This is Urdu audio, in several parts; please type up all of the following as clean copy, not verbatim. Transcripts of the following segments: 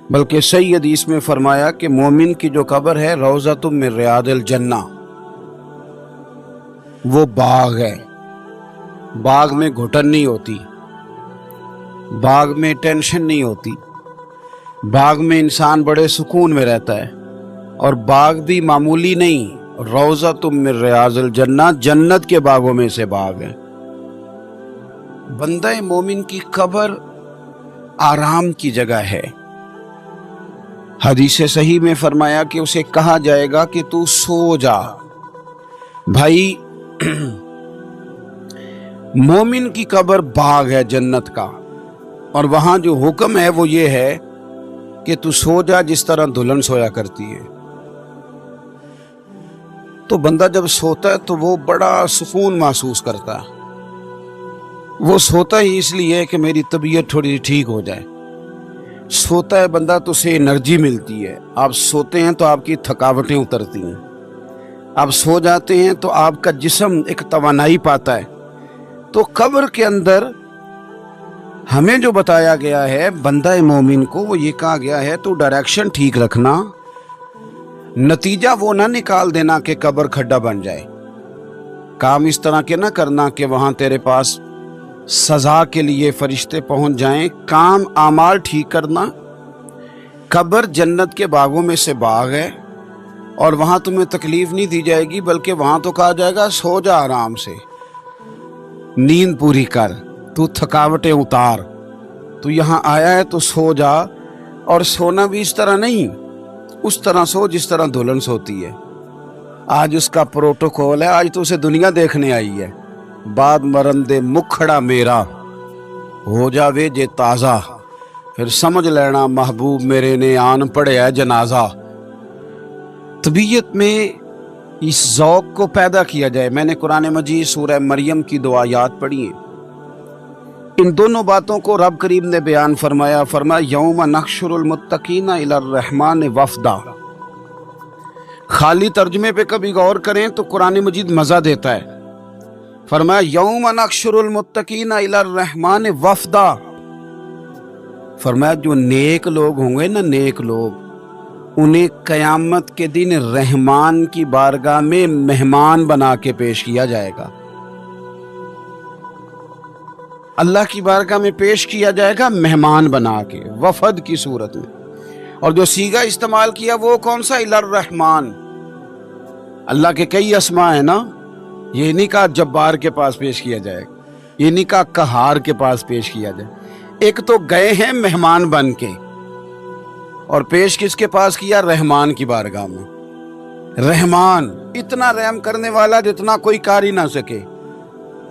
بلکہ صحیح حدیث میں فرمایا کہ مومن کی جو قبر ہے روضۃ من ریاض الجنہ، وہ باغ ہے۔ باغ میں گھٹن نہیں ہوتی، باغ میں ٹینشن نہیں ہوتی، باغ میں انسان بڑے سکون میں رہتا ہے، اور باغ بھی معمولی نہیں، روضۃ من ریاض الجنہ، جنت کے باغوں میں سے باغ ہے۔ بندہ مومن کی قبر آرام کی جگہ ہے۔ حدیث صحیح میں فرمایا کہ اسے کہا جائے گا کہ تو سو جا۔ بھائی مومن کی قبر باغ ہے جنت کا، اور وہاں جو حکم ہے وہ یہ ہے کہ تو سو جا جس طرح دلہن سویا کرتی ہے۔ تو بندہ جب سوتا ہے تو وہ بڑا سکون محسوس کرتا ہے۔ وہ سوتا ہی اس لیے کہ میری طبیعت تھوڑی ٹھیک ہو جائے۔ سوتا ہے بندہ تو اسے انرجی ملتی ہے۔ آپ سوتے ہیں تو آپ کی تھکاوٹیں اترتی ہیں، آپ سو جاتے ہیں تو آپ کا جسم ایک توانائی پاتا ہے۔ تو قبر کے اندر ہمیں جو بتایا گیا ہے بندہ مومن کو، وہ یہ کہا گیا ہے تو ڈائریکشن ٹھیک رکھنا، نتیجہ وہ نہ نکال دینا کہ قبر کھڈا بن جائے۔ کام اس طرح کے نہ کرنا کہ وہاں تیرے پاس سزا کے لیے فرشتے پہنچ جائیں۔ کام اعمال ٹھیک کرنا۔ قبر جنت کے باغوں میں سے باغ ہے، اور وہاں تمہیں تکلیف نہیں دی جائے گی، بلکہ وہاں تو کہا جائے گا سو جا آرام سے، نیند پوری کر، تو تھکاوٹیں اتار، تو یہاں آیا ہے تو سو جا۔ اور سونا بھی اس طرح نہیں، اس طرح سو جس طرح دلہن سوتی ہے۔ آج اس کا پروٹوکول ہے، آج تو اسے دنیا دیکھنے آئی ہے۔ بعد مرندے مکھڑا میرا ہو جاوے جے تازہ، پھر سمجھ لینا محبوب میرے نے آن پڑیا جنازہ۔ طبیعت میں اس ذوق کو پیدا کیا جائے۔ میں نے قرآن مجید سورہ مریم کی 2 آیات پڑھی ہیں، ان دونوں باتوں کو رب کریم نے بیان فرمایا۔ یوم نحشر المتقین الی الرحمن وفدا۔ خالی ترجمے پہ کبھی غور کریں تو قرآن مجید مزہ دیتا ہے۔ فرمایا یوم نحشر المتقین الی الرحمن وفدا۔ فرمایا جو نیک لوگ ہوں گے نا، نیک لوگ، انہیں قیامت کے دن رحمان کی بارگاہ میں مہمان بنا کے پیش کیا جائے گا۔ اللہ کی بارگاہ میں پیش کیا جائے گا مہمان بنا کے، وفد کی صورت میں۔ اور جو صیغہ استعمال کیا وہ کون سا؟ الی الرحمن۔ اللہ کے کئی اسماء ہیں نا، یہ نہیں کہا جبار کے پاس پیش کیا جائے گا، یہ نہیں کہا قہار کے پاس پیش کیا جائے۔ ایک تو گئے ہیں مہمان بن کے، اور پیش کس کے پاس کیا؟ رحمان کی بارگاہ میں۔ رحمان اتنا رحم کرنے والا جتنا کوئی کر ہی نہ سکے،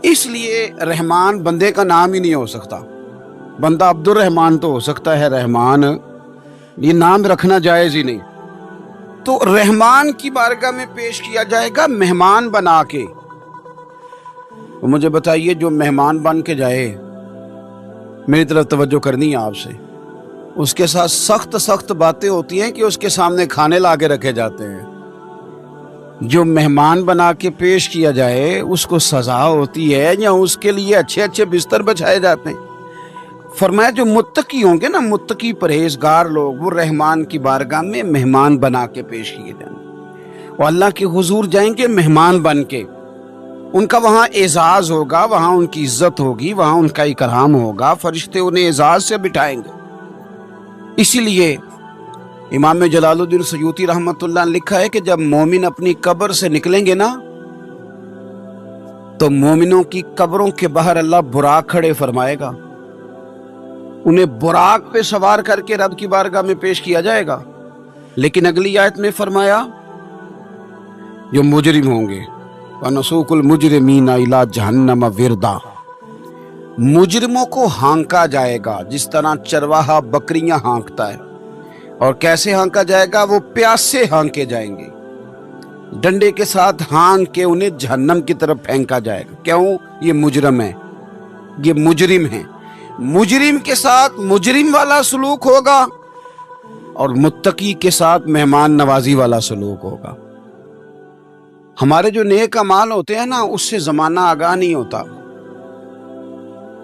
اس لیے رحمان بندے کا نام ہی نہیں ہو سکتا۔ بندہ عبد الرحمان تو ہو سکتا ہے، رحمان یہ نام رکھنا جائز ہی نہیں۔ تو رحمان کی بارگاہ میں پیش کیا جائے گا مہمان بنا کے۔ مجھے بتائیے جو مہمان بن کے جائے، میری طرف توجہ کرنی ہے آپ سے، اس کے ساتھ سخت سخت باتیں ہوتی ہیں کہ اس کے سامنے کھانے لا کے رکھے جاتے ہیں۔ جو مہمان بنا کے پیش کیا جائے اس کو سزا ہوتی ہے، یا اس کے لیے اچھے اچھے بستر بچھائے جاتے ہیں؟ فرمایا جو متقی ہوں گے نا، متقی پرہیزگار لوگ، وہ رحمان کی بارگاہ میں مہمان بنا کے پیش کیے جائیں گے، وہ اللہ کے حضور جائیں گے مہمان بن کے۔ ان کا وہاں اعزاز ہوگا، وہاں ان کی عزت ہوگی، وہاں ان کا اکرام ہوگا، فرشتے انہیں اعزاز سے بٹھائیں گے۔ اسی لیے امام جلال الدین سیوطی رحمۃ اللہ نے لکھا ہے کہ جب مومن اپنی قبر سے نکلیں گے نا، تو مومنوں کی قبروں کے باہر اللہ براق کھڑے فرمائے گا، انہیں براق پہ سوار کر کے رب کی بارگاہ میں پیش کیا جائے گا۔ لیکن اگلی آیت میں فرمایا جو مجرم ہوں گے، وَنَسُوقُ الْمُجْرِمِينَ إِلَىٰ جَهَنَّمَ وِرْدًا، مجرموں کو ہانکا جائے گا جس طرح چرواہا بکریاں ہانکتا ہے۔ اور کیسے ہانکا جائے گا؟ وہ پیاسے ہانکے جائیں گے، ڈنڈے کے ساتھ ہانک کے انہیں جہنم کی طرف پھینکا جائے گا۔ کیوں؟ یہ مجرم ہے، یہ مجرم ہیں۔ مجرم کے ساتھ مجرم والا سلوک ہوگا، اور متقی کے ساتھ مہمان نوازی والا سلوک ہوگا۔ ہمارے جو نیک اعمال ہوتے ہیں نا، اس سے زمانہ آگاہ نہیں ہوتا،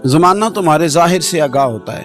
زمانہ تمہارے ظاہر سے آگاہ ہوتا ہے۔